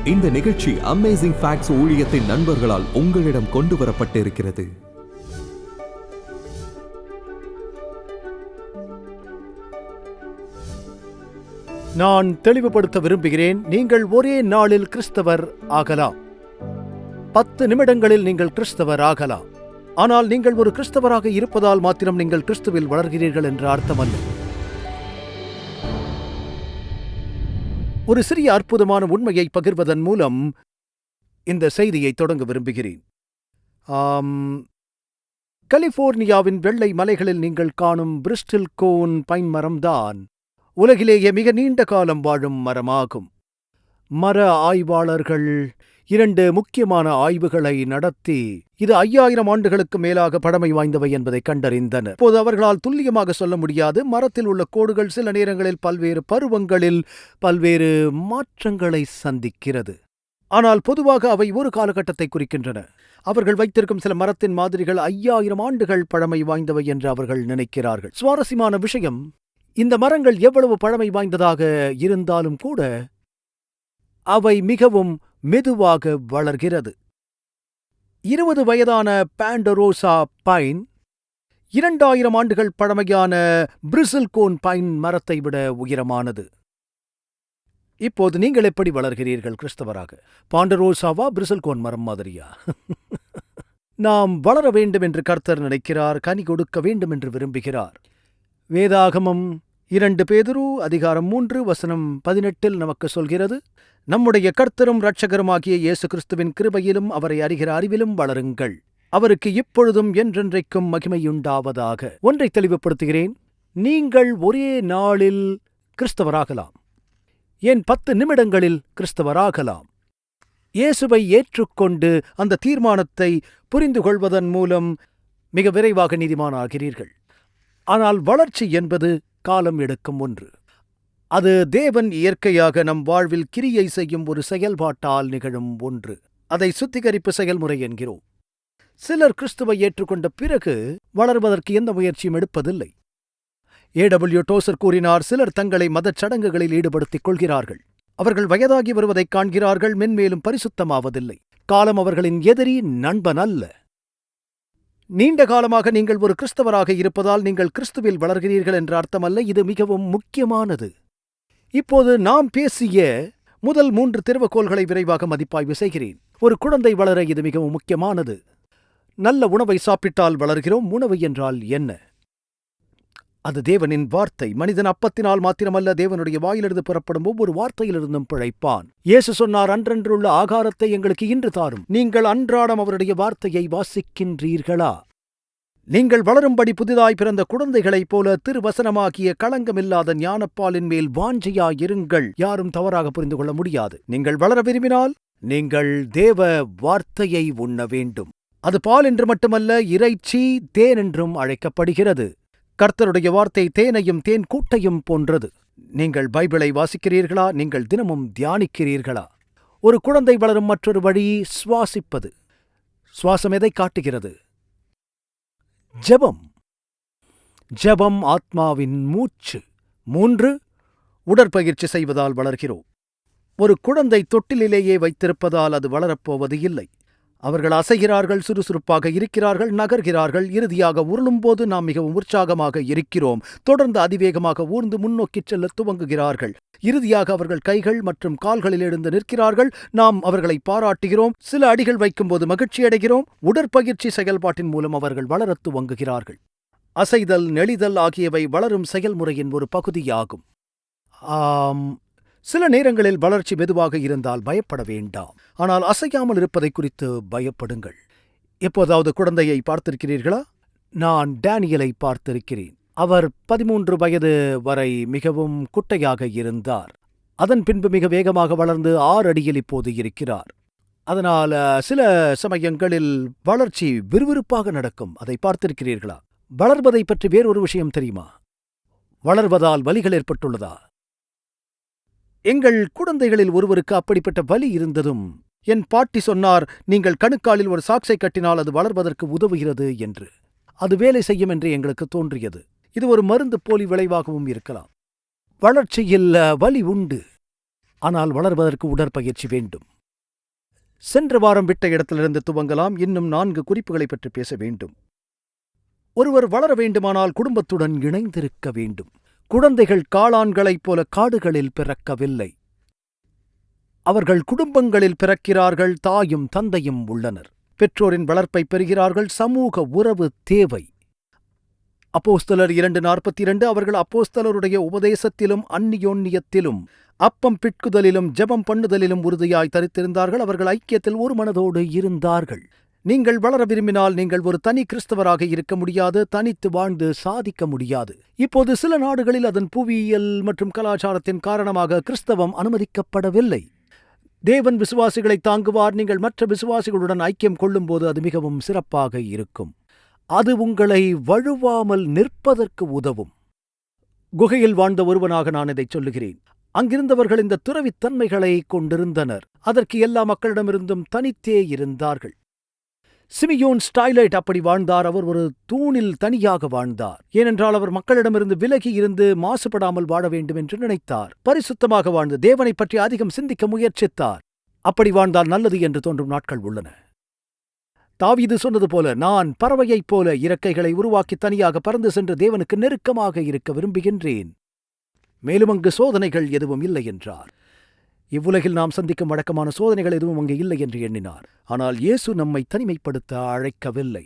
இந்த நிகழ்ச்சி amazing facts ஊழியத்தின் நண்பர்களால் உங்களிடம் கொண்டு வரப்பட்டிருக்கிறது. நான் தெளிவுபடுத்த விரும்புகிறேன். நீங்கள் ஒரே நாளில் கிறிஸ்தவர் ஆகலாம். 10 நிமிடங்களில் நீங்கள் கிறிஸ்தவர் ஆகலாம். ஆனால் நீங்கள் ஒரு கிறிஸ்தவராக இருப்பதால் மாத்திரம் நீங்கள் கிறிஸ்துவில் வளர்கிறீர்கள் என்ற அர்த்தமல்ல. ஒரு சிறிய அற்புதமான உண்மையை பகிர்வதன் மூலம் இந்த செய்தியை தொடங்க விரும்புகிறேன். கலிபோர்னியாவின் வெள்ளை மலைகளில் நீங்கள் காணும் பிரிஸ்டில் கோன் பைன் மரம்தான் உலகிலேயே மிக நீண்ட காலம் வாழும் மரமாகும். மர ஆய்வாளர்கள் 2 முக்கியமான ஆய்வுகளை நடத்தி இது 5000 ஆண்டுகளுக்கு மேலாக பழமை வாய்ந்தவை என்பதை கண்டறிந்தனர். இப்போது அவர்களால் துல்லியமாக சொல்ல முடியாது. மரத்தில் உள்ள கோடுகள் சில நேரங்களில் பல்வேறு பருவங்களில் பல்வேறு மாற்றங்களை சந்திக்கிறது. ஆனால் பொதுவாக அவை ஒரு காலகட்டத்தை குறிக்கின்றன. அவர்கள் வைத்திருக்கும் சில மரத்தின் மாதிரிகள் 5000 ஆண்டுகள் பழமை வாய்ந்தவை என்று அவர்கள் நினைக்கிறார்கள். சுவாரஸ்யமான விஷயம், இந்த மரங்கள் எவ்வளவு பழமை வாய்ந்ததாக இருந்தாலும் கூட அவை மிகவும் மெதுவாக வளர்கிறது. 20 வயதான பாண்டரோசா பைன் 2000 ஆண்டுகள் பழமையான பிரிசில் கோன் பைன் மரத்தை விட உயரமானது. இப்போது நீங்கள் எப்படி வளர்கிறீர்கள் கிறிஸ்தவராக? பாண்டரோசாவா, பிரிசில் கோன் மரம் மாதிரியா? நாம் வளர வேண்டும் என்று கர்த்தர் நினைக்கிறார். கனி கொடுக்க வேண்டும் என்று விரும்புகிறார். வேதாகமம் 2 பேதுரு அதிகாரம் 3 வசனம் 18 நமக்கு சொல்கிறது, நம்முடைய கர்த்தரும் இரட்சகருமாகிய இயேசு கிறிஸ்துவின் கிருபையிலும் அவரை அறிகிற அறிவிலும் வளருங்கள். அவருக்கு இப்பொழுதும் என்றென்றைக்கும் மகிமையுண்டாவதாக. ஒன்றை தெளிவுபடுத்துகிறேன். நீங்கள் ஒரே நாளில் கிறிஸ்தவராகலாம். ஏன் 10 நிமிடங்களில் கிறிஸ்தவராகலாம். இயேசுவை ஏற்றுக்கொண்டு அந்த தீர்மானத்தை புரிந்து கொள்வதன் மூலம் மிக விரைவாக நீதிமானாகிறீர்கள். ஆனால் வளர்ச்சி என்பது காலம் எடுக்கும் ஒன்று. அது தேவன் இயற்கையாக நம் வாழ்வில் கிரியை செய்யும் ஒரு செயல்பாட்டால் நிகழும் ஒன்று. அதை சுத்திகரிப்பு செயல்முறை என்கிறோம். சிலர் கிறிஸ்துவை ஏற்றுக்கொண்ட பிறகு வளர்வதற்கு எந்த முயற்சியும் எடுப்பதில்லை. A.W. டோசர் கூறினார், சிலர் தங்களை மதச் சடங்குகளில் ஈடுபடுத்திக் கொள்கிறார்கள். அவர்கள் வயதாகி வருவதைக் காண்கிறார்கள், மென்மேலும் பரிசுத்தமாவதில்லை. காலம் அவர்களின் எதிரி, நண்பன் அல்ல. நீண்ட காலமாக நீங்கள் ஒரு கிறிஸ்தவராக இருப்பதால் நீங்கள் கிறிஸ்துவில் வளர்கிறீர்கள் என்ற அர்த்தமல்ல. இது மிகவும் முக்கியமானது. இப்போது நாம் பேசிய முதல் 3 திறவுகோல்களை விரைவாக மதிப்பாய்வு செய்கிறேன். ஒரு குழந்தை வளர இது மிகவும் முக்கியமானது. நல்ல உணவை சாப்பிட்டால் வளர்கிறோம். உணவு என்றால் என்ன? அது தேவனின் வார்த்தை. மனிதன் அப்பத்தினால் மாத்திரமல்ல, தேவனுடைய வாயிலிருந்து புறப்படும் ஒவ்வொரு வார்த்தையிலிருந்தும் பிழைப்பான். இயேசு சொன்னார், அன்றன்றுள்ள ஆகாரத்தை எங்களுக்கு இன்று தாரும். நீங்கள் அன்றாடம் அவருடைய வார்த்தையை வாசிக்கின்றீர்களா? நீங்கள் வளரும்படி புதிதாய் பிறந்த குழந்தைகளைப் போல திருவசனமாகிய களங்கமில்லாத ஞானப்பாலின் மேல் வாஞ்சையாயிருங்கள். யாரும் தவறாக புரிந்து கொள்ள முடியாது. நீங்கள் வளர விரும்பினால் நீங்கள் தேவ வார்த்தையை உண்ண வேண்டும். அது பால் என்று மட்டுமல்ல, இறைச்சி, தேன் என்றும் அழைக்கப்படுகிறது. கர்த்தருடைய வார்த்தை தேனையும் தேன் கூட்டையும் போன்றது. நீங்கள் பைபிளை வாசிக்கிறீர்களா? நீங்கள் தினமும் தியானிக்கிறீர்களா? ஒரு குழந்தை வளரும் மற்றொரு வழி சுவாசிப்பது. சுவாசம் எதை காட்டுகிறது? ஜெபம். ஜெபம் ஆத்மாவின் மூச்சு. 3 உடற்பயிற்சி செய்வதால் வளர்கிறோம். ஒரு குழந்தை தொட்டிலேயே வைத்திருப்பதால் அது வளரப்போவது இல்லை. அவர்கள் அசைகிறார்கள், சுறுசுறுப்பாக இருக்கிறார்கள், நகர்கிறார்கள். இறுதியாக உருளும்போது நாம் மிகவும் உற்சாகமாக இருக்கிறோம். தொடர்ந்து அதிவேகமாக ஊர்ந்து முன்னோக்கிச் செல்ல துவங்குகிறார்கள். இறுதியாக அவர்கள் கைகள் மற்றும் கால்களில் எழுந்து நிற்கிறார்கள். நாம் அவர்களை பாராட்டுகிறோம். சில அடிகள் வைக்கும்போது மகிழ்ச்சியடைகிறோம். உடற்பயிற்சி செயல்பாட்டின் மூலம் அவர்கள் வளரத் துவங்குகிறார்கள். அசைதல், நெளிதல் ஆகியவை வளரும் செயல்முறையின் ஒரு பகுதியாகும். சில நேரங்களில் வளர்ச்சி மெதுவாக இருந்தால் பயப்பட வேண்டாம். ஆனால் அசையாமல் இருப்பதை குறித்து பயப்படுங்கள். எப்போதாவது குழந்தையை பார்த்திருக்கிறீர்களா? நான் டேனியலை பார்த்திருக்கிறேன். அவர் 13 வயது வரை மிகவும் குட்டையாக இருந்தார். அதன் பின்பு மிக வேகமாக வளர்ந்து 6 அடியில் இப்போது இருக்கிறார். அதனால் சில சமயங்களில் வளர்ச்சி விறுவிறுப்பாக நடக்கும். அதை பார்த்திருக்கிறீர்களா? வளர்வதை பற்றி வேறொரு விஷயம் தெரியுமா? வளர்வதால் வலிகள் ஏற்பட்டுள்ளதா? எங்கள் குழந்தைகளில் ஒருவருக்கு அப்படிப்பட்ட வலி இருந்ததும் என் பாட்டி சொன்னார், நீங்கள் கணுக்காலில் ஒரு சாக்ஸை கட்டினால் அது வளர்வதற்கு உதவுகிறது என்று. அது வேலை செய்யும் என்று எங்களுக்கு தோன்றியது. இது ஒரு மருந்து போலி விளைவாகவும் இருக்கலாம். வளர்ச்சியில் வலி உண்டு. ஆனால் வளர்வதற்கு உடற்பயிற்சி வேண்டும். சென்ற வாரம் விட்ட இடத்திலிருந்து துவங்கலாம். இன்னும் 4 குறிப்புகளை பற்றி பேச வேண்டும். ஒருவர் வளர வேண்டுமானால் குடும்பத்துடன் இணைந்திருக்க வேண்டும். குழந்தைகள் காளான்களைப் போல காடுகளில் பிறக்கவில்லை. அவர்கள் குடும்பங்களில் பிறக்கிறார்கள். தாயும் தந்தையும் உள்ளனர். பெற்றோரின் வளர்ப்பை பெறுகிறார்கள். சமூக உறவு தேவை. அப்போஸ்தலர் 2:42 அவர்கள் அப்போஸ்தலருடைய உபதேசத்திலும் அந்நியோன்யத்திலும் அப்பம் பிட்குதலிலும் ஜெபம் பண்ணுதலிலும் உறுதியாய் தரித்திருந்தார்கள். அவர்கள் ஐக்கியத்தில் ஒரு மனதோடு இருந்தார்கள். நீங்கள் வளர விரும்பினால் நீங்கள் ஒரு தனி கிறிஸ்தவராக இருக்க முடியாது. தனித்து வாழ்ந்து சாதிக்க முடியாது. இப்போது சில நாடுகளில் அதன் புவியியல் மற்றும் கலாச்சாரத்தின் காரணமாக கிறிஸ்தவம் அனுமதிக்கப்படவில்லை. தேவன் விசுவாசிகளை தாங்குவார். நீங்கள் மற்ற விசுவாசிகளுடன் ஐக்கியம் கொள்ளும்போது அது மிகவும் சிறப்பாக இருக்கும். அது உங்களை வழுவாமல் நிற்பதற்கு உதவும். குகையில் வாழ்ந்த ஒருவனாக நான் இதைச் சொல்லுகிறேன். அங்கிருந்தவர்கள் இந்த துறவித்தன்மைகளை கொண்டிருந்தனர். அதற்கு எல்லா மக்களிடமிருந்தும் தனித்தே இருந்தார்கள். சிமியோன் ஸ்டைலைட் அப்படி வாழ்ந்தார். அவர் ஒரு தூணில் தனியாக வாழ்ந்தார். ஏனென்றால் அவர் மக்களிடமிருந்து விலகி இருந்து மாசுபடாமல் வாழ வேண்டும் என்று நினைத்தார். பரிசுத்தமாக வாழ்ந்து தேவனை பற்றி அதிகம் சிந்திக்க முயற்சித்தார். அப்படி வாழ்ந்தால் நல்லது என்று தோன்றும் நாட்கள் உள்ளன. தாவீது சொன்னது போல, நான் பறவையைப் போல இறக்கைகளை உருவாக்கி தனியாக பறந்து சென்று தேவனுக்கு நெருக்கமாக இருக்க விரும்புகின்றேன். மேலும் அங்கு சோதனைகள் எதுவும் இல்லை என்றார். இவ்வுலகில் நாம் சந்திக்கும் வழக்கமான சோதனைகள் எதுவும் அங்கு இல்லை என்று எண்ணினார். ஆனால் இயேசு நம்மை தனிமைப்படுத்த அழைக்கவில்லை.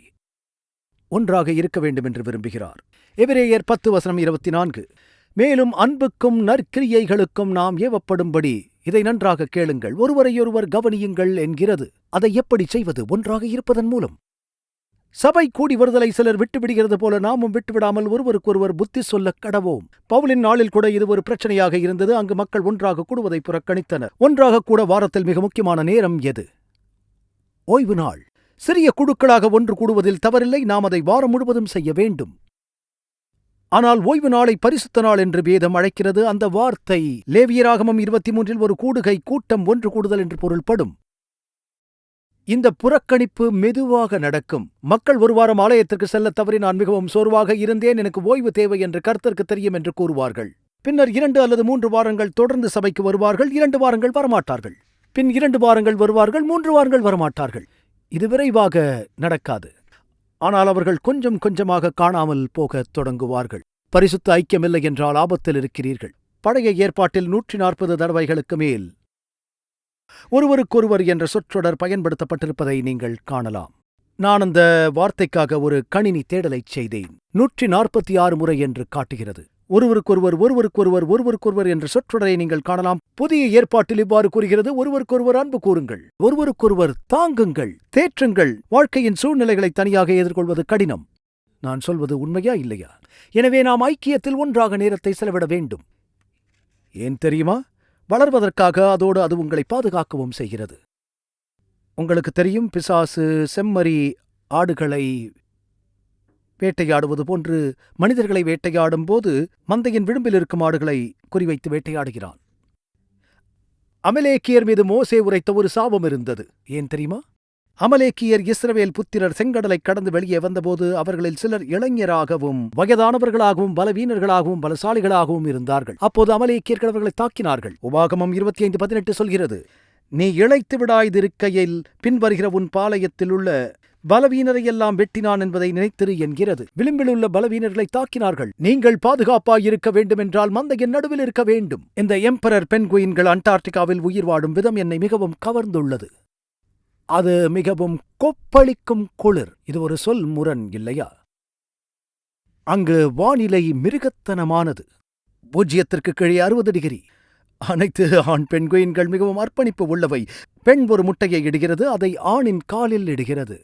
ஒன்றாக இருக்க வேண்டும் என்று விரும்புகிறார். எபிரேயர் 10:24 மேலும் அன்புக்கும் நற்கிரியைகளுக்கும் நாம் ஏவப்படும்படி இதை நன்றாக கேளுங்கள், ஒருவரையொருவர் கவனியுங்கள் என்கிறது. அதை எப்படி செய்வது? ஒன்றாக இருப்பதன் மூலம். சபை கூடி வருதலை சிலர் விட்டுவிடுகிறது போல நாமும் விட்டுவிடாமல் ஒருவருக்கொருவர் புத்தி சொல்லக் கடவோம். பவுலின் நாளில் கூட இது ஒரு பிரச்சனையாக இருந்தது. அங்கு மக்கள் ஒன்றாக கூடுவதை புறக்கணித்தனர். ஒன்றாக கூட வாரத்தில் மிக முக்கியமான நேரம் எது? ஓய்வு நாள். சிறிய குழுக்களாக ஒன்று கூடுவதில் தவறில்லை. நாம் அதை வாரம் முழுவதும் செய்ய வேண்டும். ஆனால் ஓய்வு நாளை பரிசுத்த நாள் என்று வேதம் அழைக்கிறது. அந்த வார்த்தை லேவியராகமம் 23 ஒரு கூடுகை, கூட்டம், ஒன்று கூடுதல் என்று பொருள்படும். இந்த புறக்கணிப்பு மெதுவாக நடக்கும். மக்கள் ஒரு வாரம் ஆலயத்திற்கு செல்ல தவறி நான் மிகவும் சோர்வாக இருந்தேன், எனக்கு ஓய்வு தேவை என்று கர்த்தருக்கு தெரியும் என்று கூறுவார்கள். பின்னர் 2 அல்லது 3 வாரங்கள் தொடர்ந்து சபைக்கு வருவார்கள். 2 வாரங்கள் வரமாட்டார்கள். பின் 2 வாரங்கள் வருவார்கள். 3 வாரங்கள் வரமாட்டார்கள். இது விரைவாக நடக்காது. ஆனால் அவர்கள் கொஞ்சம் கொஞ்சமாக காணாமல் போகத் தொடங்குவார்கள். பரிசுத்த ஐக்கியமில்லை என்றால் ஆபத்தில் இருக்கிறீர்கள். பழைய ஏற்பாட்டில் 140 தடவைகளுக்கு மேல் ஒருவருக்கொருவர் என்ற சொற்றொடர் பயன்படுத்தப்பட்டிருப்பதை நீங்கள் காணலாம். நான் அந்த வார்த்தைக்காக ஒரு கணினி தேடலைச் செய்தேன். 146 முறை என்று காட்டுகிறது. ஒருவருக்கொருவர் என்ற சொற்றொடரை நீங்கள் காணலாம். புதிய ஏற்பாட்டில் இவ்வாறு கூறுகிறது, ஒருவருக்கொருவர் அன்பு கூறுங்கள், ஒருவருக்கொருவர் தாங்குங்கள், தேற்றுங்கள். வாழ்க்கையின் சூழ்நிலைகளை தனியாக எதிர்கொள்வது கடினம். நான் சொல்வது உண்மையா இல்லையா? எனவே நாம் ஐக்கியத்தில் ஒன்றாக நேரத்தை செலவிட வேண்டும். ஏன் தெரியுமா? வளர்வதற்காக. அதோடு அது உங்களை பாதுகாக்கவும் செய்கிறது. உங்களுக்கு தெரியும், பிசாசு செம்மறி ஆடுகளை வேட்டையாடுவது போன்று மனிதர்களை வேட்டையாடும் போது மந்தையின் விளிம்பில் இருக்கும் ஆடுகளை குறிவைத்து வேட்டையாடுகிறான். அமலேக்கியர் மீது மோசே உரைத்த ஒரு சாபம் இருந்தது. ஏன் தெரியுமா? அமலேக்கியர் இஸ்ரவேல் புத்திரர் செங்கடலை கடந்து வெளியே வந்தபோது அவர்களில் சிலர் இளைஞராகவும் வயதானவர்களாகவும் பலவீனர்களாகவும் பலசாலிகளாகவும் இருந்தார்கள். அப்போது அமலேக்கியர்கள் அவர்களை தாக்கினார்கள். உபாகமம் 25:18 சொல்கிறது, நீ இளைத்து விடாய்திருக்கையில் பின்வருகிற உன் பாளையத்தில் உள்ள பலவீனரையெல்லாம் வெட்டினான் என்பதை நினைத்திரு என்கிறது. விளிம்பிலுள்ள பலவீனர்களை தாக்கினார்கள். நீங்கள் பாதுகாப்பாயிருக்க வேண்டுமென்றால் மந்தையின் நடுவில் இருக்க வேண்டும். இந்த எம்பரர் பென்குயின்கள் அண்டார்டிகாவில் உயிர் வாடும் விதம் என்னை மிகவும் கவர்ந்துள்ளது. அது மிகவும் கொப்பளிக்கும் குளிர். இது ஒரு சொல் முரண் இல்லையா? அங்கு வானிலை மிருகத்தனமானது. 0க்கு கீழே 60 டிகிரி. அனைத்து ஆண் பெண்குயின்கள் மிகவும் அர்ப்பணிப்பு உள்ளவை. பெண் ஒரு முட்டையை இடுகிறது, அதை ஆணின் காலில் இடுகிறது.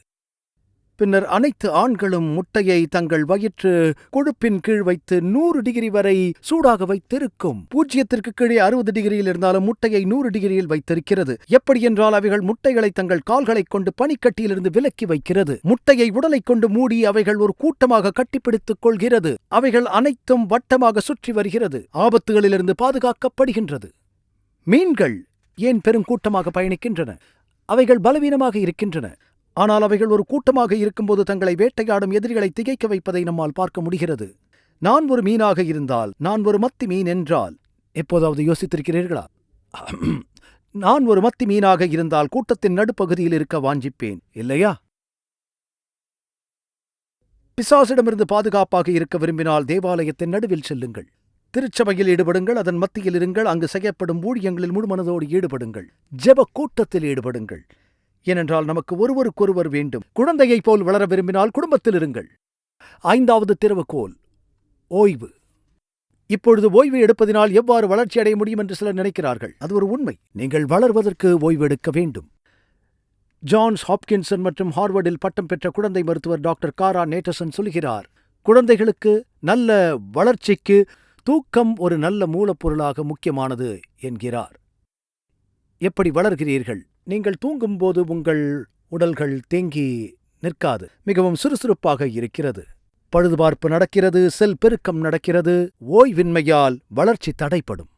பின்னர் அனைத்து ஆண்களும் முட்டையை தங்கள் வயிற்று கொழுப்பின் கீழ் வைத்து 100 டிகிரி வரை சூடாக வைத்திருக்கும். 0க்கு கீழே 60 டிகிரியில் இருந்தாலும் முட்டையை 100 டிகிரியில் வைத்திருக்கிறது. எப்படி என்றால் அவைகள் முட்டைகளை தங்கள் கால்களைக் கொண்டு பனிக்கட்டியிலிருந்து விலக்கி வைக்கிறது. முட்டையை உடலைக் கொண்டு மூடி அவைகள் ஒரு கூட்டமாக கட்டிப்பிடித்துக் கொள்கிறது. அவைகள் அனைத்தும் வட்டமாக சுற்றி வருகிறது. ஆபத்துகளிலிருந்து பாதுகாக்கப்படுகின்றது. மீன்கள் ஏன் பெருங்கூட்டமாக பயணிக்கின்றன? அவைகள் பலவீனமாக இருக்கின்றன. ஆனால் அவைகள் ஒரு கூட்டமாக இருக்கும்போது தங்களை வேட்டையாடும் எதிரிகளை திகைக்க வைப்பதை நம்மால் பார்க்க முடிகிறது. நான் ஒரு மீனாக இருந்தால், நான் ஒரு மத்தி மீன் என்றால், எப்போதாவது யோசித்திருக்கிறீர்களா? நான் ஒரு மத்தி மீனாக இருந்தால் கூட்டத்தின் நடுப்பகுதியில் இருக்க வாஞ்சிப்பேன், இல்லையா? பிசாசிடமிருந்து பாதுகாப்பாக இருக்க விரும்பினால் தேவாலயத்தின் நடுவில் செல்லுங்கள். திருச்சபையில் ஈடுபடுங்கள், அதன் மத்தியில் இருங்கள், அங்கு செய்யப்படும் ஊழியங்களில் முழுமனதோடு ஈடுபடுங்கள், ஜெப கூட்டத்தில் ஈடுபடுங்கள். ஏனென்றால் நமக்கு ஒருவருக்கொருவர் வேண்டும். குழந்தையைப் போல் வளர விரும்பினால் குடும்பத்தில் இருங்கள். 5வது திறவுகோல், ஓய்வு. இப்பொழுது ஓய்வு எடுப்பதினால் எவ்வாறு வளர்ச்சி அடைய முடியும் என்று சிலர் நினைக்கிறார்கள். அது ஒரு உண்மை. நீங்கள் வளர்வதற்கு ஓய்வு எடுக்க வேண்டும். ஜான்ஸ் ஹாப்கின்சன் மற்றும் ஹார்வர்டில் பட்டம் பெற்ற குழந்தை மருத்துவர் டாக்டர் காரா நேட்டசன் சொல்கிறார், குழந்தைகளுக்கு நல்ல வளர்ச்சிக்கு தூக்கம் ஒரு நல்ல மூலப்பொருளாக முக்கியமானது என்கிறார். எப்படி வளர்கிறீர்கள்? நீங்கள் தூங்கும்போது உங்கள் உடல்கள் தேங்கி நிற்காது, மிகவும் சுறுசுறுப்பாக இருக்கிறது. பழுதுபார்ப்பு நடக்கிறது, செல் பெருக்கம் நடக்கிறது. ஓய்வின்மையால் வளர்ச்சி தடைப்படும்.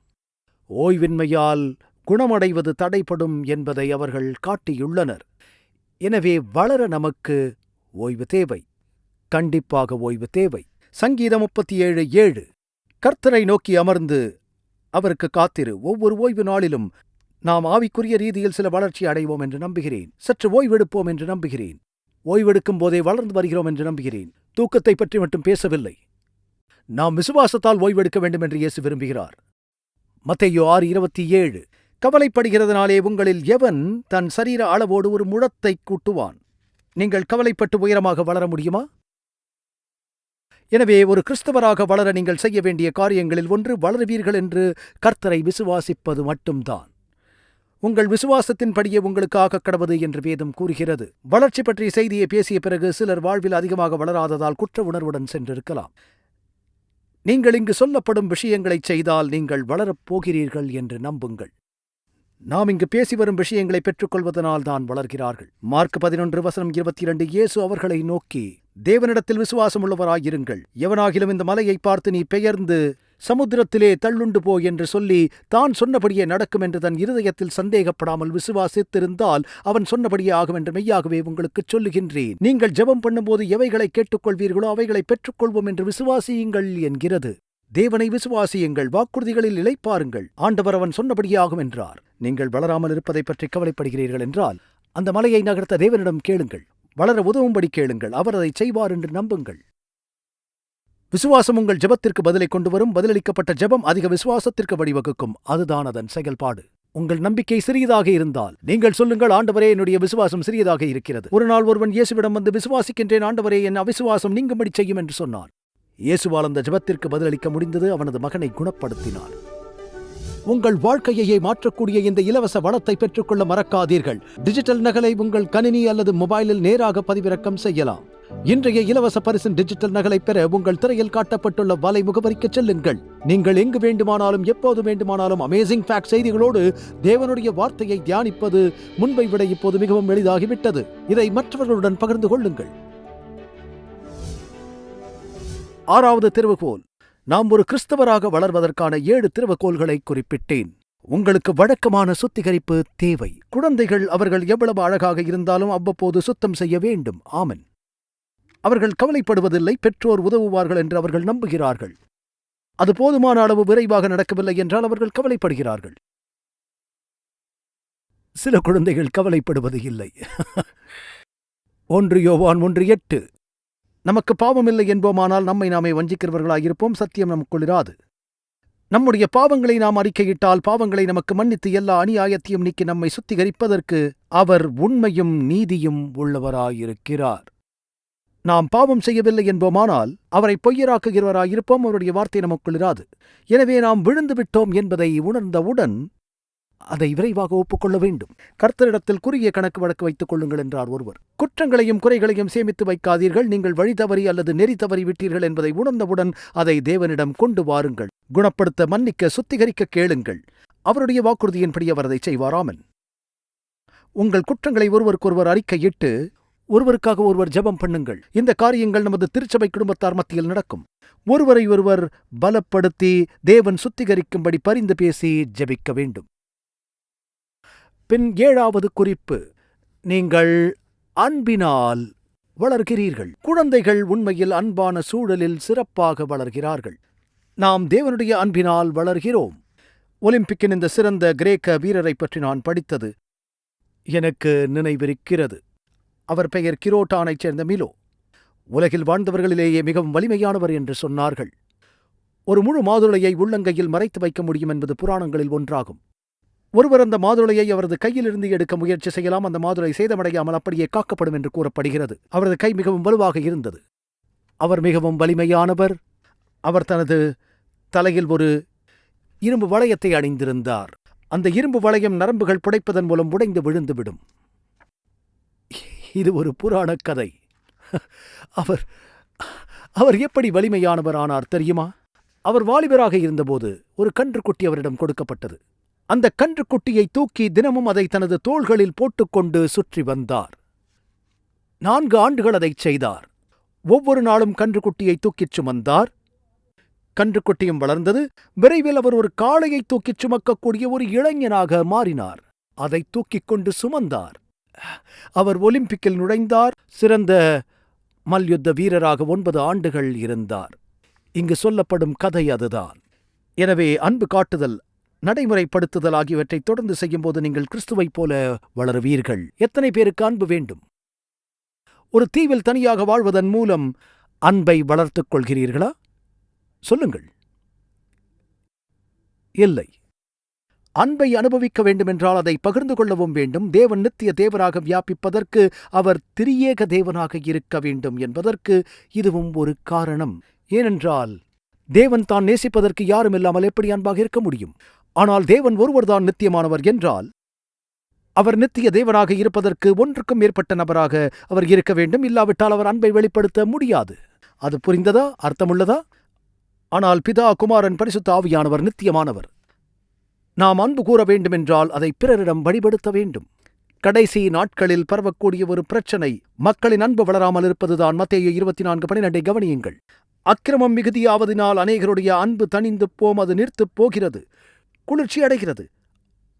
ஓய்வின்மையால் குணமடைவது தடைப்படும் என்பதை அவர்கள் காட்டியுள்ளனர். எனவே வளர நமக்கு ஓய்வு தேவை. கண்டிப்பாக ஓய்வு தேவை. சங்கீதம் 37:7, கர்த்தரை நோக்கி அமர்ந்து அவருக்கு காத்திரு. ஒவ்வொரு ஓய்வு நாளிலும் நாம் ஆவிக்குரிய ரீதியில் சில வளர்ச்சி அடைவோம் என்று நம்புகிறேன். சற்று ஓய்வெடுப்போம் என்று நம்புகிறேன். ஓய்வெடுக்கும் போதே வளர்ந்து வருகிறோம் என்று நம்புகிறேன். தூக்கத்தை பற்றி மட்டும் பேசவில்லை. நாம் விசுவாசத்தால் ஓய்வெடுக்க வேண்டும் என்று இயேசு விரும்புகிறார். மத்தேயு 6:27, கவலைப்படுகிறதுனாலே உங்களில் எவன் தன் சரீர அளவோடு ஒரு முழத்தை கூட்டுவான்? நீங்கள் கவலைப்பட்டு உயரமாக வளர முடியுமா? எனவே ஒரு கிறிஸ்தவராக வளர நீங்கள் செய்ய வேண்டிய காரியங்களில் ஒன்று, வளருவீர்கள் என்று கர்த்தரை விசுவாசிப்பது மட்டும்தான். உங்கள் விசுவாசத்தின்படியே உங்களுக்கு ஆகக் கடவது என்று வேதம் கூறுகிறது. வளர்ச்சி பற்றிய செய்தியை பேசிய பிறகு சிலர் வாழ்வில் அதிகமாக வளராததால் குற்ற உணர்வுடன் சென்றிருக்கலாம். நீங்கள் இங்கு சொல்லப்படும் விஷயங்களைச் செய்தால் நீங்கள் வளரப் போகிறீர்கள் என்று நம்புங்கள். நாம் இங்கு பேசி வரும் விஷயங்களை பெற்றுக்கொள்வதனால் தான் வளர்கிறார்கள். மார்க் 11:22, இயேசு அவர்களை நோக்கி, தேவனிடத்தில் விசுவாசமுள்ளவராயிருங்கள். எவனாகிலும் இந்த மலையை பார்த்து நீ பெயர்ந்து சமுத்திரத்திலே தள்ளுண்டு போ என்று சொல்லி தான் சொன்னபடியே நடக்கும் என்று தன் இருதயத்தில் சந்தேகப்படாமல் விசுவாசித்திருந்தால் அவன் சொன்னபடியே ஆகும் என்று மெய்யாகவே உங்களுக்குச் சொல்லுகின்றேன். நீங்கள் ஜெபம் பண்ணும்போது எவைகளை கேட்டுக்கொள்வீர்களோ அவைகளை பெற்றுக்கொள்வோம் என்று விசுவாசியுங்கள் என்கிறது. தேவனை விசுவாசியுங்கள், வாக்குறுதிகளில் இளைப்பாருங்கள். ஆண்டவர் அவன் சொன்னபடியே ஆகும் என்றார். நீங்கள் வளராமல் இருப்பதை பற்றி கவலைப்படுகிறீர்கள் என்றால் அந்த மலையை நகர்த்த தேவனிடம் கேளுங்கள். வளர உதவும்படி கேளுங்கள். அவர் அதை செய்வார் என்று நம்புங்கள். விசுவாசம் உங்கள் ஜெபத்திற்கு பதிலை கொண்டு வரும். பதிலளிக்கப்பட்ட ஜெபம் அதிக விசுவாசத்திற்கு வழிவகுக்கும். அதுதான் அதன் செயல்பாடு. உங்கள் நம்பிக்கை சிறியதாக இருந்தால் நீங்கள் சொல்லுங்கள், ஆண்டவரே, என்னுடைய விசுவாசம் சிறியதாக இருக்கிறது. ஒரு நாள் ஒருவன் இயேசுவிடம் வந்து, விசுவாசிக்கின்றேன் ஆண்டவரே, என் அவிசுவாசம் நீங்கும்படி செய்யும் என்று சொன்னான். இயேசுவால் அந்த ஜெபத்திற்கு பதிலளிக்க முடிந்தது. அவனது மகனை குணப்படுத்தினார். உங்கள் வாழ்க்கையையே மாற்றக்கூடிய இந்த இலவச வளத்தை பெற்றுக்கொள்ள மறக்காதீர்கள். டிஜிட்டல் நகலை உங்கள் கணினி அல்லது மொபைலில் நேராக பதிவிறக்கம் செய்யலாம். இன்றைய இலவச பரிசின் டிஜிட்டல் நகலை பெற உங்கள் திரையில் காட்டப்பட்டுள்ள வலை முகவரிக்கு செல்லுங்கள். நீங்கள் எங்கு வேண்டுமானாலும் எப்போது வேண்டுமானாலும் அமேசிங் ஃபேக்ட் செய்திகளோடு தேவனுடைய வார்த்தையை தியானிப்பது முன்பை விட இப்போது மிகவும் எளிதாகிவிட்டது. இதை மற்றவர்களுடன் பகிர்ந்து கொள்ளுங்கள். 6வது திறவுகோல், நாம் ஒரு கிறிஸ்தவராக வளர்வதற்கான 7 திறவுகோல்களை குறிப்பிட்டேன். உங்களுக்கு வழக்கமான சுத்திகரிப்பு தேவை. குழந்தைகள் அவர்கள் எவ்வளவு அழகாக இருந்தாலும் அவ்வப்போது சுத்தம் செய்ய வேண்டும். ஆமென். அவர்கள் கவலைப்படுவதில்லை. பெற்றோர் உதவுவார்கள் என்று அவர்கள் நம்புகிறார்கள். அது போதுமான அளவு விரைவாக நடக்கவில்லை என்றால் அவர்கள் கவலைப்படுகிறார்கள். சில குழந்தைகள் கவலைப்படுவது இல்லை. 1 யோவான் 1:8, நமக்கு பாவமில்லை என்போமானால் நம்மை நாமே வஞ்சிக்கிறவர்களாயிருப்போம், சத்தியம் நமக்குள் இராது. நம்முடைய பாவங்களை நாம் அறிக்கையிட்டால் பாவங்களை நமக்கு மன்னித்து எல்லா அநியாயத்தையும் நீக்கி நம்மை சுத்திகரிப்பதற்கு அவர் உண்மையும் நீதியும் உள்ளவராயிருக்கிறார். நாம் பாவம் செய்யவில்லை என்போமானால் அவரை பொய்யராக்குகிறவராயிருப்போம், அவருடைய வார்த்தை நமக்குள் இராது. எனவே நாம் விழுந்து விட்டோம் என்பதை உணர்ந்தவுடன் அதை விரைவாக ஒப்புக்கொள்ள வேண்டும். கர்த்தரிடத்தில் குறுகிய கணக்கு வழக்கு வைத்துக் கொள்ளுங்கள் என்றார் ஒருவர். குற்றங்களையும் குறைகளையும் சேமித்து வைக்காதீர்கள். நீங்கள் வழி தவறி அல்லது நெறி தவறி விட்டீர்கள் என்பதை உணர்ந்தவுடன் அதை தேவனிடம் கொண்டு வாருங்கள். குணப்படுத்த, மன்னிக்க, சுத்திகரிக்க கேளுங்கள். அவருடைய வாக்குறுதியின்படி அவர் அதை செய்வாராமன். உங்கள் குற்றங்களை ஒருவருக்கொருவர் அறிக்கையிட்டு ஒருவருக்காக ஒருவர் ஜெபம் பண்ணுங்கள். இந்த காரியங்கள் நமது திருச்சபை குடும்பத்தார் மத்தியில் நடக்கும். ஒருவரை ஒருவர் பலப்படுத்தி தேவன் சுத்திகரிக்கும்படி பரிந்து பேசி ஜெபிக்க வேண்டும். பின் 7வது குறிப்பு, நீங்கள் அன்பினால் வளர்கிறீர்கள். குழந்தைகள் உண்மையில் அன்பான சூழலில் சிறப்பாக வளர்கிறார்கள். நாம் தேவனுடைய அன்பினால் வளர்கிறோம். ஒலிம்பிக்கின் இந்த சிறந்த கிரேக்க வீரரை பற்றி நான் படித்தது எனக்கு நினைவிருக்கிறது. அவர் பெயர் கிரோட்டானைச் சேர்ந்த மிலோ. உலகில் வாழ்ந்தவர்களிலேயே மிகவும் வலிமையானவர் என்று சொன்னார்கள். ஒரு முழு மாதுளையை உள்ளங்கையில் மறைத்து வைக்க முடியும் என்பது புராணங்களில் ஒன்றாகும். ஒருவர் அந்த மாதுளையை அவரது கையிலிருந்து எடுக்க முயற்சி செய்யலாம். அந்த மாதுளை சேதமடையாமல் அப்படியே காக்கப்படும் என்று கூறப்படுகிறது. அவரது கை மிகவும் வலுவாக இருந்தது. அவர் மிகவும் வலிமையானவர். அவர் தனது தலையில் ஒரு இரும்பு வளையத்தை அணிந்திருந்தார். அந்த இரும்பு வளையம் நரம்புகள் புடைப்பதன் மூலம் உடைந்து விழுந்துவிடும். இது ஒரு புராணக் கதை. அவர் அவர் எப்படி வலிமையானவர் ஆனார் தெரியுமா? அவர் வாலிபராக இருந்தபோது ஒரு கன்றுக்குட்டி அவரிடம் கொடுக்கப்பட்டது. அந்த கன்றுக்குட்டியை தூக்கி தினமும் அதை தனது தோள்களில் போட்டுக்கொண்டு சுற்றி வந்தார். 4 ஆண்டுகள் அதைச் செய்தார். ஒவ்வொரு நாளும் கன்றுக்குட்டியை தூக்கிச் சுமந்தார். கன்றுக்குட்டியும் வளர்ந்தது. விரைவில் அவர் ஒரு காளையை தூக்கிச் சுமக்கக்கூடிய ஒரு இளைஞனாக மாறினார். அதை தூக்கிக் கொண்டு சுமந்தார். அவர் ஒலிம்பிக்கில் நுழைந்தார். சிறந்த மல்யுத்த வீரராக 9 ஆண்டுகள் இருந்தார். இங்கு சொல்லப்படும் கதை அதுதான். எனவே அன்பு காட்டுதல், நடைமுறைப்படுத்துதல் ஆகியவற்றை தொடர்ந்து செய்யும்போது நீங்கள் கிறிஸ்துவைப் போல வளருவீர்கள். எத்தனை பேருக்கு அன்பு வேண்டும்? ஒரு தீவில் தனியாக வாழ்வதன் மூலம் அன்பை வளர்த்துக் கொள்கிறீர்களா? சொல்லுங்கள். இல்லை. அன்பை அனுபவிக்க வேண்டுமென்றால் அதை பகிர்ந்து கொள்ளவும் வேண்டும். தேவன் நித்திய தேவனாக வியாபிப்பதற்கு அவர் திரியேக தேவனாக இருக்க வேண்டும் என்பதற்கு இதுவும் ஒரு காரணம். ஏனென்றால் தேவன் தான் நேசிப்பதற்கு யாரும் இல்லாமல் எப்படி அன்பாக இருக்க முடியும்? ஆனால் தேவன் ஒருவர்தான் நித்தியமானவர் என்றால் அவர் நித்திய தேவனாக இருப்பதற்கு ஒன்றுக்கும் மேற்பட்ட நபராக அவர் இருக்க வேண்டும். இல்லாவிட்டால் அவர் அன்பை வெளிப்படுத்த முடியாது. அது புரிந்ததா? அர்த்தமுள்ளதா? ஆனால் பிதா, குமாரன், பரிசுத்த ஆவியானவர் நித்தியமானவர். நாம் அன்பு கூற வேண்டுமென்றால் அதை பிறரிடம் வழிபடுத்த வேண்டும். கடைசி நாட்களில் பரவக்கூடிய ஒரு பிரச்சனை மக்களின் அன்பு வளராமல் இருப்பதுதான். மத்தேயு 24:12 கவனியுங்கள். அக்கிரமம் மிகுதியாவதினால் அநேகருடைய அன்பு தணிந்து போம், அது நீர்த்துப் போகிறது, குளிர்ச்சி அடைகிறது.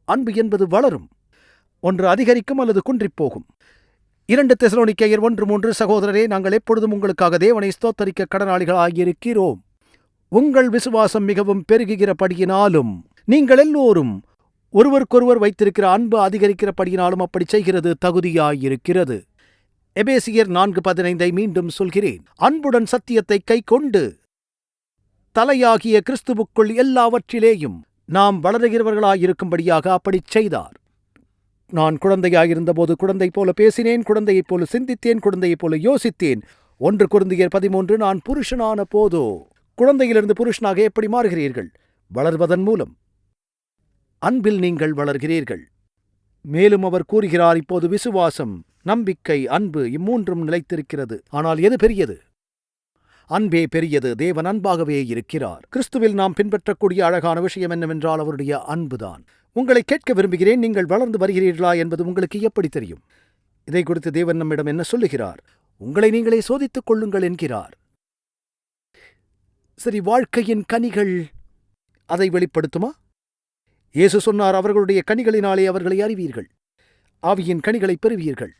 அன்பு என்பது வளரும். ஒன்று அதிகரிக்கும் அல்லது குன்றிப்போகும். 2 தெசலோனிக்கேயர் 1:3 சகோதரரே, நாங்கள் எப்பொழுதும் உங்களுக்காக தேவனை ஸ்தோத்தரிக்க கடனாளிகளாகியிருக்கிறோம். உங்கள் விசுவாசம் மிகவும் பெருகுகிறபடியினாலும் நீங்கள் எல்லோரும் ஒருவருக்கொருவர் வைத்திருக்கிற அன்பு அதிகரிக்கிறபடியினாலும் அப்படி செய்கிறது தகுதியாயிருக்கிறது. எபேசியர் 4:15 மீண்டும் சொல்கிறேன். அன்புடன் சத்தியத்தை கைக்கொண்டு தலையாகிய கிறிஸ்துவுக்குள் எல்லாவற்றிலேயும் நாம் வளருகிறவர்களாயிருக்கும்படியாக அப்படிச் செய்தார். நான் குழந்தையாயிருந்தபோது குழந்தை போல பேசினேன், குழந்தையைப் போல சிந்தித்தேன், குழந்தையைப் போல யோசித்தேன். 1 கொரிந்தியர் 13. நான் புருஷனான போதோ. குழந்தையிலிருந்து புருஷனாக எப்படி மாறுகிறீர்கள்? வளர்வதன் மூலம். அன்பில் நீங்கள் வளர்கிறீர்கள். மேலும் அவர் கூறுகிறார், இப்போது விசுவாசம், நம்பிக்கை, அன்பு இம்மூன்றும் நிலைத்திருக்கிறது. ஆனால் எது பெரியது? அன்பே பெரியது. தேவன் அன்பாகவே இருக்கிறார். கிறிஸ்துவில் நாம் பின்பற்றக்கூடிய அழகான விஷயம் என்னவென்றால் அவருடைய அன்புதான். உங்களை கேட்க விரும்புகிறேன், நீங்கள் வளர்ந்து வருகிறீர்களா என்பது உங்களுக்கு எப்படி தெரியும்? இதை குறித்து தேவன் நம்மிடம் என்ன சொல்லுகிறார்? உங்களை நீங்களே சோதித்துக் கொள்ளுங்கள் என்கிறார். சரி, வாழ்க்கையின் கனிகள் அதை வெளிப்படுத்துமா? இயேசு சொன்னார், அவர்களுடைய கனிகளினாலே அவர்களை அறிவீர்கள், ஆவியின் கனிகளை பெறுவீர்கள்.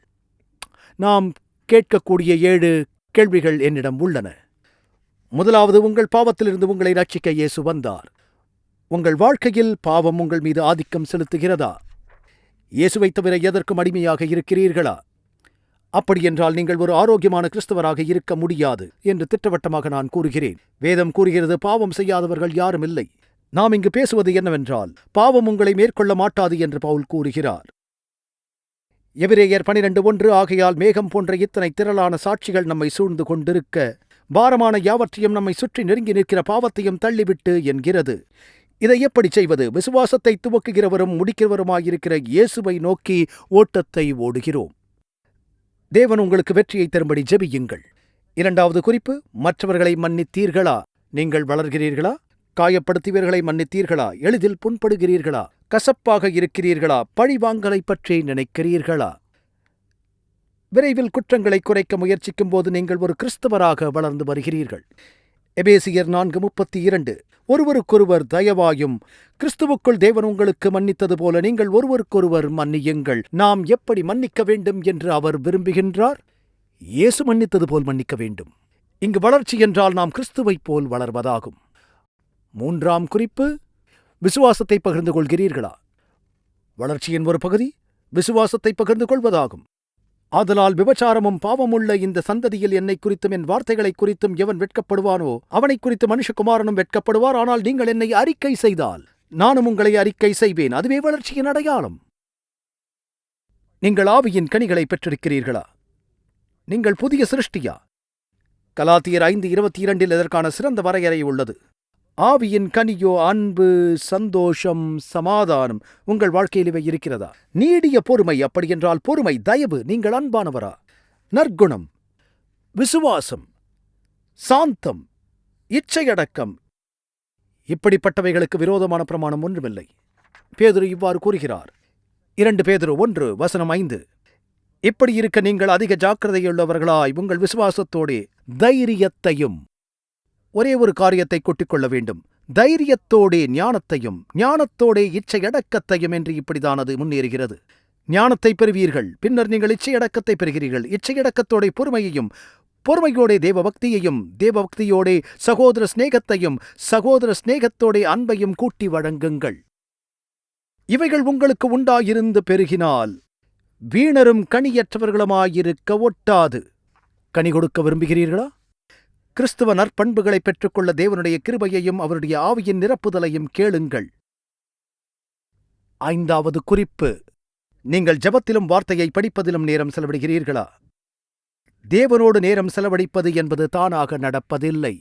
நாம் கேட்கக்கூடிய 7 கேள்விகள் என்னிடம் உள்ளன. முதலாவது, உங்கள் பாவத்திலிருந்து உங்களை ரட்சிக்க இயேசு வந்தார். உங்கள் வாழ்க்கையில் பாவம் உங்கள் மீது ஆதிக்கம் செலுத்துகிறதா? இயேசுவைத் தவிர எதற்கும் அடிமையாக இருக்கிறீர்களா? அப்படியென்றால் நீங்கள் ஒரு ஆரோக்கியமான கிறிஸ்தவராக இருக்க முடியாது என்று திட்டவட்டமாக நான் கூறுகிறேன். வேதம் கூறுகிறது, பாவம் செய்யாதவர்கள் யாரும் இல்லை. நாம் இங்கு பேசுவது என்னவென்றால், பாவம் உங்களை மேற்கொள்ள மாட்டாது என்று பவுல் கூறுகிறார். எபிரேயர் 12:1 ஆகையால் மேகம் போன்ற இத்தனை திரளான சாட்சிகள் நம்மை சூழ்ந்து கொண்டிருக்க, பாரமான யாவற்றையும் நம்மை சுற்றி நெருங்கி நிற்கிற பாவத்தையும் தள்ளிவிட்டு என்கிறது. இதை எப்படி செய்வது? விசுவாசத்தை துவக்குகிறவரும் முடிக்கிறவருமாயிருக்கிற இயேசுவை நோக்கி ஓட்டத்தை ஓடுகிறோம். தேவன் உங்களுக்கு வெற்றியை தரும்படி ஜெபியுங்கள். 2வது குறிப்பு, மற்றவர்களை மன்னித்தீர்களா? நீங்கள் வளர்கிறீர்களா? காயப்படுத்தியவர்களை மன்னித்தீர்களா? எளிதில் புண்படுகிறீர்களா? கசப்பாக இருக்கிறீர்களா? பழிவாங்கலை பற்றி நினைக்கிறீர்களா? விரைவில் குற்றங்களை குறைக்க முயற்சிக்கும் போது நீங்கள் ஒரு கிறிஸ்தவராக வளர்ந்து வருகிறீர்கள். எபேசியர் 4:32 ஒருவருக்கொருவர் தயவாயும் கிறிஸ்துவுக்குள் தேவன் உங்களுக்கு மன்னித்தது போல நீங்கள் ஒருவருக்கொருவர் மன்னியுங்கள். நாம் எப்படி மன்னிக்க வேண்டும் என்று அவர் விரும்புகின்றார்? இயேசு மன்னித்தது போல் மன்னிக்க வேண்டும். இங்கு வளர்ச்சி என்றால் நாம் கிறிஸ்துவைப் போல் வளர்வதாகும். 3ஆம் குறிப்பு, விசுவாசத்தை பகிர்ந்து கொள்கிறீர்களா? வளர்ச்சியின் ஒரு பகுதி விசுவாசத்தை பகிர்ந்து கொள்வதாகும். ஆதலால் விபச்சாரமும் பாவமுள்ள இந்த சந்ததியில் என்னை குறித்தும் என் வார்த்தைகளை குறித்தும் எவன் வெட்கப்படுவானோ அவனை குறித்து மனுஷகுமாரனும் வெட்கப்படுவார். ஆனால் நீங்கள் என்னை அறிக்கை செய்தால் நானும் உங்களை அறிக்கை செய்வேன். அதுவே வளர்ச்சியின் அடையாளம். நீங்கள் ஆவியின் கனிகளை பெற்றிருக்கிறீர்களா? நீங்கள் புதிய சிருஷ்டியா? கலாத்தியர் 5:22 இதற்கான சிறந்த வரையறை உள்ளது. ஆவியின் கனியோ அன்பு, சந்தோஷம், சமாதானம். உங்கள் வாழ்க்கையில் இவை இருக்கிறதா? நீடிய பொறுமை. அப்படியென்றால் பொறுமை, தயவு. நீங்கள் அன்பானவரா? நற்குணம், விசுவாசம், சாந்தம், இச்சையடக்கம். இப்படிப்பட்டவைகளுக்கு விரோதமான பிரமாணம் ஒன்றுமில்லை. பேதுரு இவ்வாறு கூறுகிறார். 2 பேதுரு 1:5. இப்படி இருக்க நீங்கள் அதிக ஜாக்கிரதையுள்ளவர்களாய் உங்கள் விசுவாசத்தோடே தைரியத்தையும், ஒரே ஒரு காரியத்தை கொட்டிக்கொள்ள வேண்டும், தைரியத்தோடே ஞானத்தையும், ஞானத்தோடே இச்சையடக்கத்தையும் என்று இப்படிதானது முன்னேறுகிறது. ஞானத்தை பெறுவீர்கள், பின்னர் நீங்கள் இச்சையடக்கத்தை பெறுகிறீர்கள். இச்சையடக்கத்தோடே பொறுமையையும், பொறுமையோடே தேவபக்தியையும், தேவபக்தியோடே சகோதர சிநேகத்தையும், சகோதர சிநேகத்தோடே அன்பையும் கூட்டி வழங்குங்கள். இவைகள் உங்களுக்கு உண்டாயிருந்து பெருகினால் வீணரும் கனியற்றவர்களுமாயிருக்க ஒட்டாது. கனி கொடுக்க விரும்புகிறீர்களா? கிறிஸ்துவ நற்பண்புகளை பெற்றுக்கொள்ள தேவனுடைய கிருபையையும் அவருடைய ஆவியின் நிரப்புதலையும் கேளுங்கள். 5வது குறிப்பு. நீங்கள் ஜெபத்திலும் வார்த்தையை படிப்பதிலும் நேரம் செலவிடுகிறீர்களா? தேவனோடு நேரம் செலவழிப்பது என்பது தானாக நடப்பதில்லை.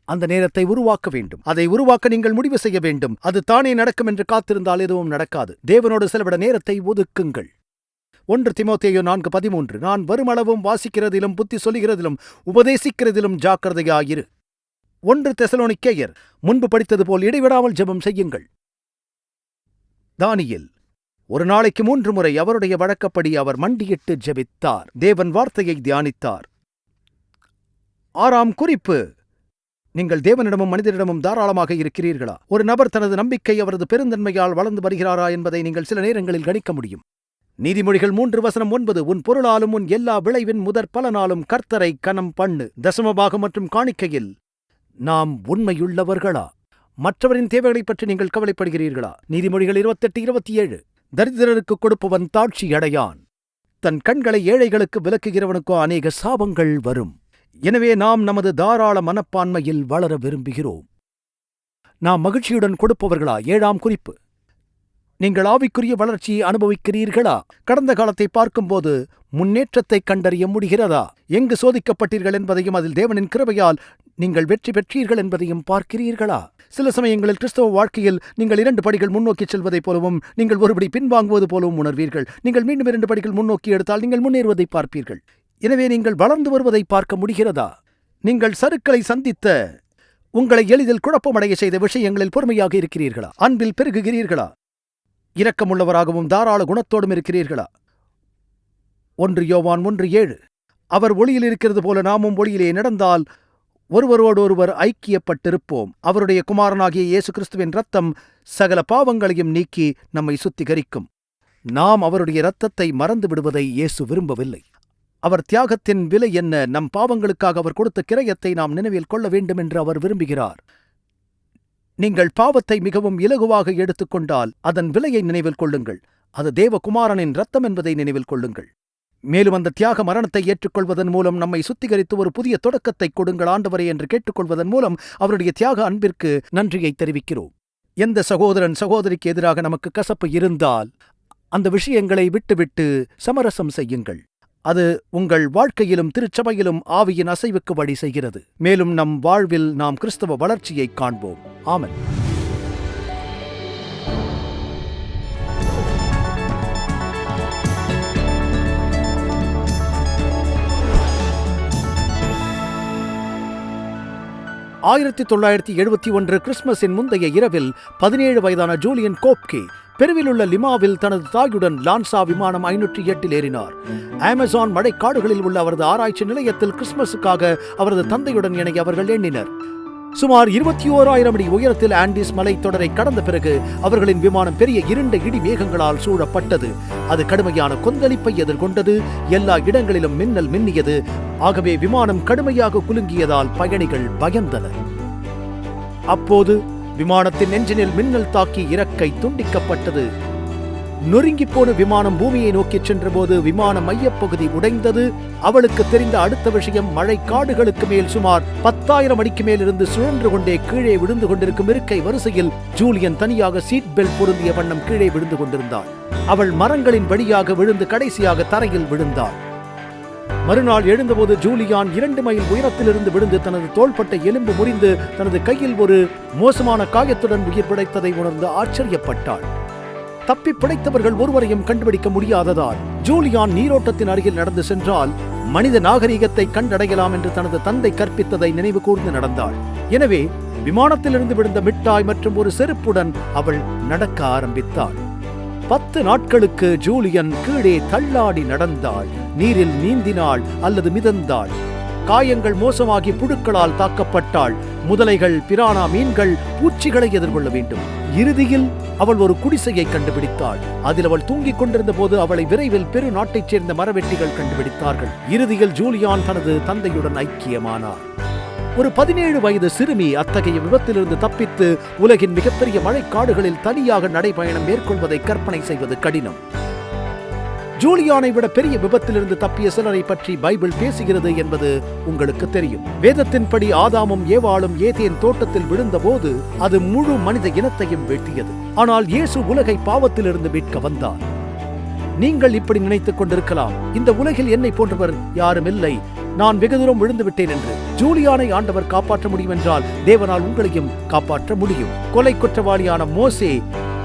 அந்த நேரத்தை உருவாக்க வேண்டும். அதை உருவாக்க நீங்கள் முடிவு செய்ய வேண்டும். அது தானே நடக்கும் என்று காத்திருந்தால் எதுவும் நடக்காது. தேவனோடு செலவிட நேரத்தை ஒதுக்குங்கள். 1 தீமோத்தேயு 4:13. நான் வருமளவும் வாசிக்கிறதிலும் புத்தி சொல்லுகிறதிலும் உபதேசிக்கிறதிலும் ஜாக்கிரதையாயிரு. 1 தெசலோனிக்கேயர். முன்பு படித்தது போல் இடைவிடாமல் ஜெபம் செய்யுங்கள். தானியேல் ஒரு நாளைக்கு 3 முறை அவருடைய வழக்கப்படி அவர் மண்டியிட்டு ஜெபித்தார். தேவன் வார்த்தையை தியானித்தார். 6ஆம் குறிப்பு. நீங்கள் தேவனிடமும் மனிதரிடமும் தாராளமாக இருக்கிறீர்களா? ஒரு நபர் தனது நம்பிக்கை அவரது பெருந்தன்மையால் வளர்ந்து வருகிறாரா என்பதை நீங்கள் சில நேரங்களில் கணிக்க முடியும். நீதிமொழிகள் 3:9. உன் பொருளாலும் உன் எல்லா விளைவின் முதற் பலனாலும் கர்த்தரை கனம் பண்ணு. தசமபாகம் மற்றும் காணிக்கையில் நாம் உண்மையுள்ளவர்களா? மற்றவரின் தேவைகளைப் பற்றி நீங்கள் கவலைப்படுகிறீர்களா? நீதிமொழிகள் 28:27. தரித்திரருக்கு கொடுப்பவன் தாட்சி அடையான். தன் கண்களை ஏழைகளுக்கு விலக்குகிறவனுக்கோ அநேக சாபங்கள் வரும். எனவே நாம் நமது தாராள மனப்பான்மையில் வளர விரும்புகிறோம். நாம் மகிழ்ச்சியுடன் கொடுப்பவர்களா? 7ஆம் குறிப்பு. நீங்கள் ஆவிக்குரிய வளர்ச்சியை அனுபவிக்கிறீர்களா? கடந்த காலத்தை பார்க்கும்போது முன்னேற்றத்தை கண்டறிய முடிகிறதா? எங்கு சோதிக்கப்பட்டீர்கள் என்பதையும் அதில் தேவனின் கிருபையால் நீங்கள் வெற்றி பெற்றீர்கள் என்பதையும் பார்க்கிறீர்களா? சில சமயங்களில் கிறிஸ்தவ வாழ்க்கையில் நீங்கள் 2 படிகள் முன்னோக்கி செல்வதைப் போலவும் நீங்கள் ஒருபடி பின்வாங்குவது போலவும் உணர்வீர்கள். நீங்கள் மீண்டும் 2 படிகள் முன்னோக்கி எடுத்தால் நீங்கள் முன்னேறுவதை பார்ப்பீர்கள். எனவே நீங்கள் வளர்ந்து வருவதை பார்க்க முடிகிறதா? நீங்கள் சறுக்களை சந்தித்த, உங்களை எளிதில் குழப்பமடைய செய்த விஷயங்களில் பொறுமையாக இருக்கிறீர்களா? அன்பில் பெருகுகிறீர்களா? இரக்கமுள்ளவராகவும் தாராள குணத்தோடும் இருக்கிறீர்களா? 1 யோவான் 1:7. அவர் ஒளியில் இருக்கிறது போல நாமும் ஒளியிலே நடந்தால் ஒருவரோடொருவர் ஐக்கியப்பட்டிருப்போம். அவருடைய குமாரனாகிய இயேசு கிறிஸ்துவின் இரத்தம் சகல பாவங்களையும் நீக்கி நம்மை சுத்திகரிக்கும். நாம் அவருடைய இரத்தத்தை மறந்து விடுவதை இயேசு விரும்பவில்லை. அவர் தியாகத்தின் விலை என்ன, நம் பாவங்களுக்காக அவர் கொடுத்த கிரயத்தை நாம் நினைவில் கொள்ள வேண்டும் என்று அவர் விரும்புகிறார். நீங்கள் பாவத்தை மிகவும் இலகுவாக எடுத்துக்கொண்டால் அதன் விலையை நினைவில் கொள்ளுங்கள். அது தேவகுமாரனின் இரத்தம் என்பதை நினைவில் கொள்ளுங்கள். மேலும் அந்த தியாக மரணத்தை ஏற்றுக்கொள்வதன் மூலம் நம்மை சுத்திகரித்து ஒரு புதிய தொடக்கத்தை கொடுங்கள் ஆண்டவரே என்று கேட்டுக்கொள்வதன் மூலம் அவருடைய தியாக அன்பிற்கு நன்றியை தெரிவிக்கிறோம். எந்த சகோதரன் சகோதரிக்கு எதிராக நமக்கு கசப்பு இருந்தால் அந்த விஷயங்களை விட்டுவிட்டு சமரசம் செய்யுங்கள். அது உங்கள் வாழ்க்கையிலும் திருச்சபையிலும் ஆவியின் அசைவுக்கு வழி செய்கிறது. மேலும் நம் வாழ்வில் நாம் கிறிஸ்தவ வளர்ச்சியை காண்போம். ஆமென். ஆயிரத்தி 1971 கிறிஸ்துமஸின் முந்தைய இரவில் 17 வயதான ஜூலியன் கோப்கே பெருவிலுள்ள லிமாவில் தனது தாயுடன் லான்சா விமானம் 508 ஏறினார். அமேசான் மழைக்காடுகளில் உள்ள அவரது ஆராய்ச்சி நிலையத்தில் கிறிஸ்துமஸுக்காக அவரது தந்தையுடன் இணைய அவர்கள் எண்ணினர். சுமார் 21,000 அடி உயரத்தில் ஆண்டிஸ் மலைத்தொடரை கடந்த பிறகு அவர்களின் விமானம் பெரிய இருண்ட இடி மேகங்களால் சூழப்பட்டது. அது கடுமையான கொந்தளிப்பை எதிர்கொண்டது. எல்லா இடங்களிலும் மின்னல் மின்னியது. ஆகவே விமானம் கடுமையாக குலுங்கியதால் பயணிகள் பயந்தனர். அப்போது விமானத்தின் என்ஜினில் மின்னல் தாக்கி இறக்கை துண்டிக்கப்பட்டது. நொறுங்கிப் போன விமானம் பூமியை நோக்கிச் சென்றபோது விமான மையப்பகுதி உடைந்தது. அவளுக்கு தெரிந்த அடுத்த விஷயம், மழை காடுகளுக்கு மேல் சுமார் 10,000 அடிக்கு மேல் இருந்து சுழன்று கொண்டே கீழே விழுந்து கொண்டிருக்கும் இருக்கை வரிசையில் ஜூலியன் தனியாக சீட் பெல்ட் பொருந்திய வண்ணம் கீழே விழுந்து கொண்டிருந்தாள். அவள் மரங்களின் வழியாக விழுந்து கடைசியாக தரையில் விழுந்தாள். மறுநாள் எழுந்தபோது ஜூலியான் 2 மைல் உயரத்திலிருந்து விழுந்து தனது தோள்பட்டை எலும்பு முறிந்து தனது கையில் ஒரு மோசமான காயத்துடன் உயிர் பிழைத்ததை உணர்ந்து ஆச்சரியப்பட்டாள். தப்பி பிழைத்தவர்கள் ஒருவரையும் கண்டுபிடிக்க முடியாததால் ஜூலியான் நீரோட்டத்தின் அருகில் நடந்து சென்றால் மனித நாகரிகத்தை கண்டடையலாம் என்று தனது தந்தை கற்பித்ததை நினைவு கூர்ந்து நடந்தாள். எனவே விமானத்திலிருந்து விழுந்த மிட்டாய் மற்றும் ஒரு செருப்புடன் அவள் நடக்க ஆரம்பித்தாள். 10 நாட்களுக்கு ஜூலியன் கீழே தள்ளாடி நடந்தாள், நீரில் நீந்தினாள் அல்லது மிதந்தாள். காயங்கள் மோசமாகி புழுக்களால் தாக்கப்பட்டாள். முதலைகள், பிரானா மீன்கள், பூச்சிகளை எதிர்கொள்ள வேண்டும். இறுதியில் அவள் ஒரு குடிசையை கண்டுபிடித்தாள். அதில் அவள் தூங்கிக் கொண்டிருந்த போது அவளை விரைவில் பெரு நாட்டைச் சேர்ந்த மரவெட்டிகள் கண்டுபிடித்தார்கள். இறுதியில் ஜூலியான் தனது தந்தையுடன் ஐக்கியமானார். ஒரு 17 வயது சிறுமி அத்தகைய விபத்திலிருந்து தப்பித்து உலகின் மிகப்பெரிய மழைக்காடுகளில் தனியாக நடைபயணம் மேற்கொள்வதை கற்பனை செய்வது கடினம். ஜூலியானை விட பெரிய விபத்திலிருந்து தப்பிய சிலரை பற்றி பைபிள் பேசுகிறது என்பது உங்களுக்கு தெரியும். வேதத்தின்படி ஆதாமும் ஏவாளும் ஏதேன் தோட்டத்தில் விழுந்தபோது அது முழு மனித இனத்தையும் வீழ்த்தியது. ஆனால் இயேசு உலகை பாவத்திலிருந்து மீட்க வந்தார். நீங்கள் இப்படி நினைத்துக் கொண்டிருக்கலாம், இந்த உலகில் என்னை போன்றவர் யாரும் இல்லை, நான் வெகு தூரம் விழுந்து விட்டேன் என்று. ஜூலியானை ஆண்டவர் காப்பாற்ற முடியும் என்றால் தேவனால் உங்களையும் காப்பாற்ற முடியும். கொலை குற்றவாளியான மோசே,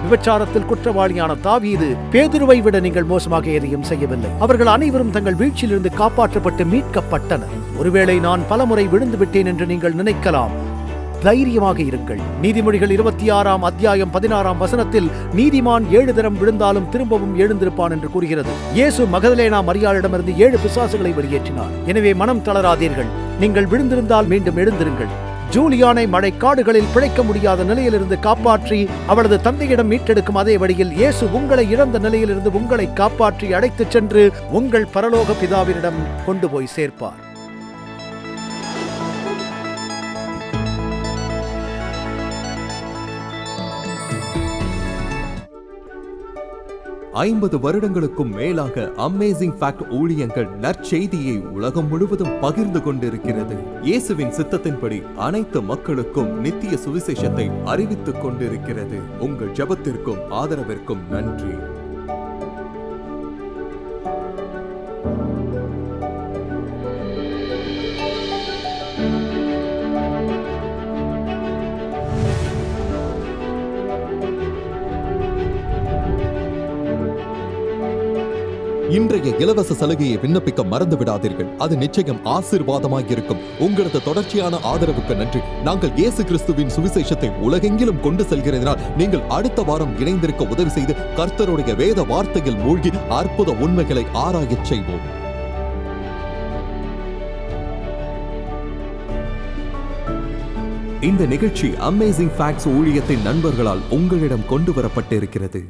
விபச்சாரத்தில் குற்றவாளியான தாவீது, பேதுருவை விட நீங்கள் மோசமாக எதையும் செய்யவில்லை. அவர்கள் அனைவரும் தங்கள் வீழ்ச்சியிலிருந்து காப்பாற்றப்பட்டு மீட்கப்பட்டனர். ஒருவேளை நான் பலமுறை விழுந்து விட்டேன் என்று நீங்கள் நினைக்கலாம். தைரியமாக இருங்கள். நீதிமொழிகள் 26ஆம் அத்தியாயம் 16ஆம் வசனத்தில் நீதிமான் 7 தரம் விழுந்தாலும் திரும்பவும் எழுந்திருப்பான் என்று கூறுகிறது. இயேசு மகதலேனா மரியாளிடமிருந்து 7 பிசாசுகளை வெளியேற்றினார். எனவே மனம் தளராதீர்கள். நீங்கள் விழுந்திருந்தால் மீண்டும் எழுந்திருங்கள். ஜூலியானை மழைக்காடுகளில் பிழைக்க முடியாத நிலையிலிருந்து காப்பாற்றி அவளது தந்தையிடம் மீட்டெடுக்கும் அதே வழியில் இயேசு உங்களை இழந்த நிலையிலிருந்து உங்களை காப்பாற்றி அழைத்துச் சென்று உங்கள் பரலோக பிதாவினிடம் கொண்டு போய் சேர்ப்பார். ஐம்பது வருடங்களுக்கும் மேலாக அமேசிங் ஃபேக்ட் ஊழியங்கள் நற்செய்தியை உலகம் முழுவதும் பகிர்ந்து கொண்டிருக்கிறது. இயேசுவின் சித்தத்தின்படி அனைத்து மக்களுக்கும் நித்திய சுவிசேஷத்தை அறிவித்துக் கொண்டிருக்கிறது. உங்கள் ஜெபத்திற்கும் ஆதரவிற்கும் நன்றி. இன்றைய இலவச சலுகையை விண்ணப்பிக்க மறந்து விடாதீர்கள். அது நிச்சயம் ஆசீர்வாதமாக இருக்கும். உங்களது தொடர்ச்சியான ஆதரவுக்கு நன்றி. நாங்கள் இயேசு கிறிஸ்துவின் சுவிசேஷத்தை உலகெங்கிலும் கொண்டு செல்கிறதினால் நீங்கள் அடுத்த வாரம் இணைந்திருக்க உதவி செய்து கர்த்தருடைய வேத வார்த்தையில் மூழ்கி அற்புத உண்மைகளை ஆராயச் செய்வோம். இந்த நிகழ்ச்சி அமேசிங் ஃபேக்ட்ஸ் ஊழியத்தின் நண்பர்களால் உங்களிடம் கொண்டு வரப்பட்டிருக்கிறது.